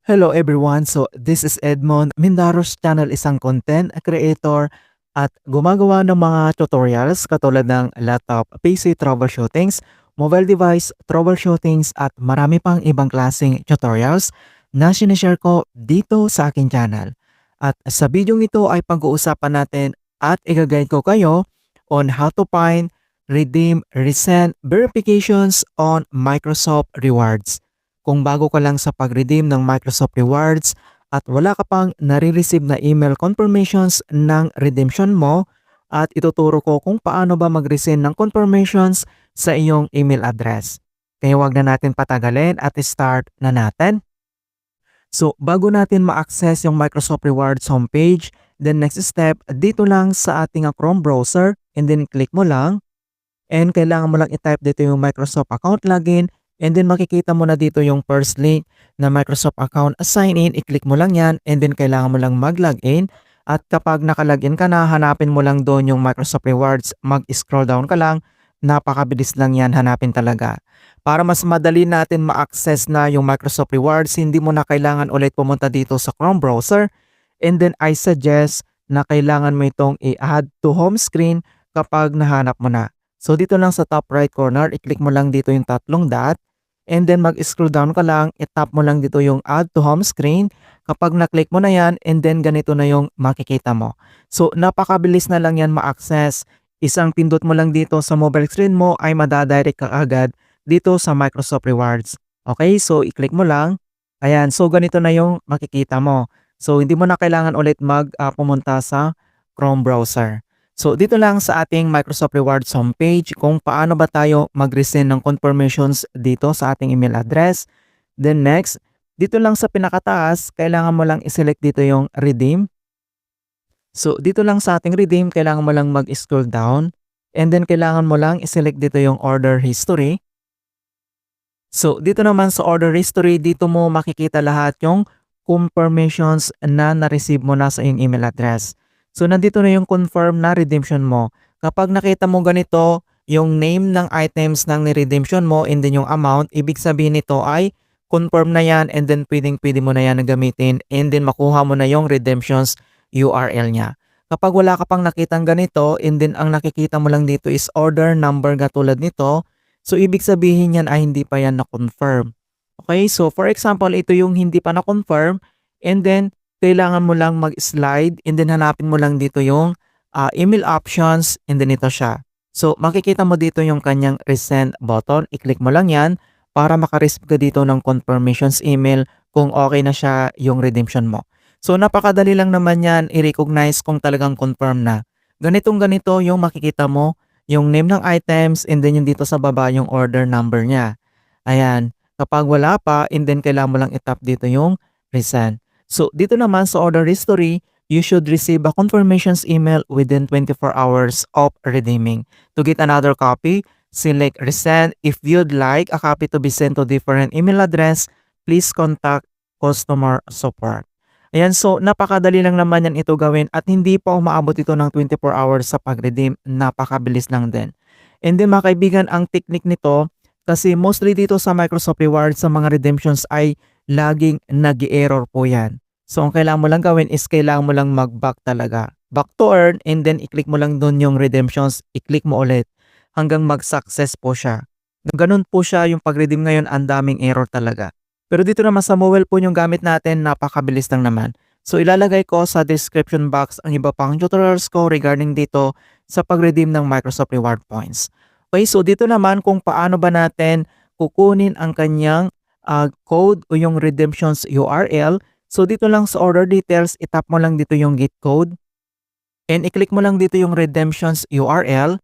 Hello everyone. So this is Edmond. Mindaros channel, isang content creator at gumagawa ng mga tutorials katulad ng laptop, PC troubleshootings, mobile device troubleshootings at marami pang ibang klaseng tutorials na sinishare ko dito sa aking channel. At sa video ito ay pag-uusapan natin at i-guide ko kayo on how to find, redeem, resend verifications on Microsoft Rewards. Kung bago ka lang sa pag-redeem ng Microsoft Rewards at wala ka pang nare-receive na email confirmations ng redemption mo, at ituturo ko kung paano ba mag-resend ng confirmations sa iyong email address. Kaya wag na natin patagalin at start na natin. So bago natin ma-access yung Microsoft Rewards homepage, then next step, dito lang sa ating Chrome browser and then click mo lang. And kailangan mo lang i-type dito yung Microsoft account login. And then makikita mo na dito yung first link na Microsoft account sign in, i-click mo lang yan and then kailangan mo lang mag-login. At kapag naka-login ka na, hanapin mo lang doon yung Microsoft Rewards, mag-scroll down ka lang, napakabilis lang yan hanapin talaga. Para mas madali natin ma-access na yung Microsoft Rewards, hindi mo na kailangan ulit pumunta dito sa Chrome browser. And then I suggest na kailangan mo itong i-add to home screen kapag nahanap mo na. So dito lang sa top right corner, i-click mo lang dito yung tatlong dot and then mag-scroll down ka lang, i-tap mo lang dito yung add to home screen. Kapag na-click mo na yan and then ganito na yung makikita mo. So napakabilis na lang yan ma-access. Isang pindot mo lang dito sa mobile screen mo ay madadirect ka agad dito sa Microsoft Rewards. Okay, so i-click mo lang. Ayan, so ganito na yung makikita mo. So hindi mo na kailangan ulit pumunta sa Chrome browser. So dito lang sa ating Microsoft Rewards homepage kung paano ba tayo mag-resend ng confirmations dito sa ating email address. Then next, dito lang sa pinakataas, kailangan mo lang i-select dito yung redeem. So dito lang sa ating redeem, kailangan mo lang mag-scroll down and then kailangan mo lang i-select dito yung order history. So dito naman sa order history, dito mo makikita lahat yung confirmations na na-receive mo na sa iyong email address. So nandito na yung confirm na redemption mo. Kapag nakita mo ganito, yung name ng items ng ni-redemption mo and then yung amount, ibig sabihin nito ay confirm na yan and then pwede mo na yan na gamitin and then makuha mo na yung redemptions URL niya. Kapag wala ka pang nakitang ganito and then ang nakikita mo lang dito is order number katulad nito, so ibig sabihin yan ay hindi pa yan na-confirm. Okay, so for example, ito yung hindi pa na-confirm and then kailangan mo lang mag-slide and then hanapin mo lang dito yung email options and then ito siya. So makikita mo dito yung kanyang resend button. I-click mo lang yan para makareceive ka dito ng confirmations email kung okay na siya yung redemption mo. So napakadali lang naman yan i-recognize kung talagang confirm na. Ganito yung makikita mo yung name ng items and then yung dito sa baba yung order number niya. Ayan. Kapag wala pa and then kailangan mo lang i-tap dito yung resend. So dito naman sa order history, you should receive a confirmations email within 24 hours of redeeming. To get another copy, select resend. If you'd like a copy to be sent to different email address, please contact customer support. Ayan, so napakadali lang naman yan ito gawin at hindi pa umaabot ito ng 24 hours sa pag-redeem. Napakabilis lang din. And then mga kaibigan, ang technique nito, kasi mostly dito sa Microsoft Rewards sa mga redemptions ay laging nag-error po yan. So ang kailangan mo lang gawin is kailangan mo lang mag-back talaga. Back to earn and then i-click mo lang doon yung redemptions, i-click mo ulit hanggang mag-success po siya. Ganun po siya yung pag-redeem ngayon, ang daming error talaga. Pero dito naman sa mobile phone yung gamit natin, napakabilis lang naman. So ilalagay ko sa description box ang iba pang tutorials ko regarding dito sa pag-redeem ng Microsoft Reward Points. Okay, so dito naman kung paano ba natin kukunin ang kanyang code o yung redemptions URL. So dito lang sa order details, itap mo lang dito yung get code and i-click mo lang dito yung redemptions URL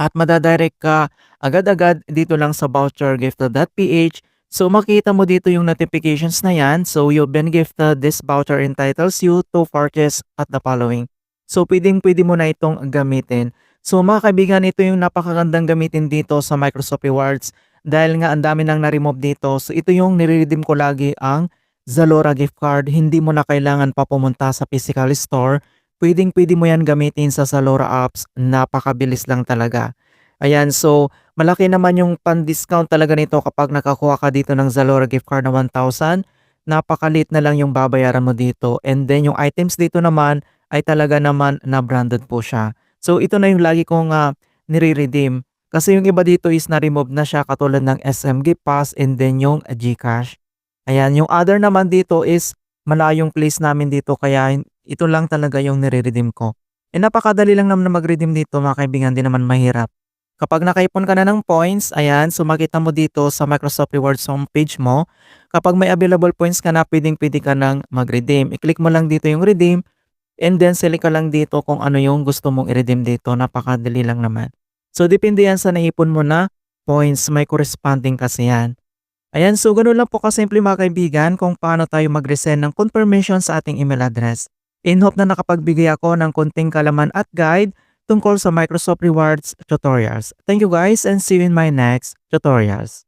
at madadirect ka agad-agad dito lang sa vouchergift.ph. So makita mo dito yung notifications na yan. So you've been gifted, this voucher entitles you to purchase at the following. So pwede mo na itong gamitin. So mga kaibigan, ito yung napakagandang gamitin dito sa Microsoft Rewards dahil nga ang dami nang na-remove dito. So ito yung nire-redeem ko lagi, ang Zalora gift card. Hindi mo na kailangan pa pumunta sa physical store. Pwede mo yan gamitin sa Zalora apps. Napakabilis lang talaga. Ayan, so malaki naman yung pan-discount talaga nito kapag nakakuha ka dito ng Zalora gift card na 1,000. napakaliit na lang yung babayaran mo dito, and then yung items dito naman ay talaga naman na branded po siya. So ito na yung lagi kong nire-redeem. Kasi yung iba dito is na-remove na siya katulad ng SM Gift Pass and then yung GCash. Ayan, yung other naman dito is malayong place namin dito kaya ito lang talaga yung nire-redeem ko. Eh, napakadali lang naman na mag-redeem dito mga kaibigan, 'di naman mahirap. Kapag nakaipon ka na ng points, ayan, so makita mo dito sa Microsoft Rewards homepage mo, kapag may available points ka na, puwedeng-puwede ka ng mag-redeem. I-click mo lang dito yung redeem and then select ka lang dito kung ano yung gusto mong i-redeem dito, napakadali lang naman. So depende yan sa naipon mo na points, may corresponding kasi yan. Ayan, so gano'n lang po kasimple mga kaibigan kung paano tayo mag-resend ng confirmation sa ating email address. In hope na nakapagbigay ako ng konting kalaman at guide tungkol sa Microsoft Rewards tutorials. Thank you guys and see you in my next tutorials.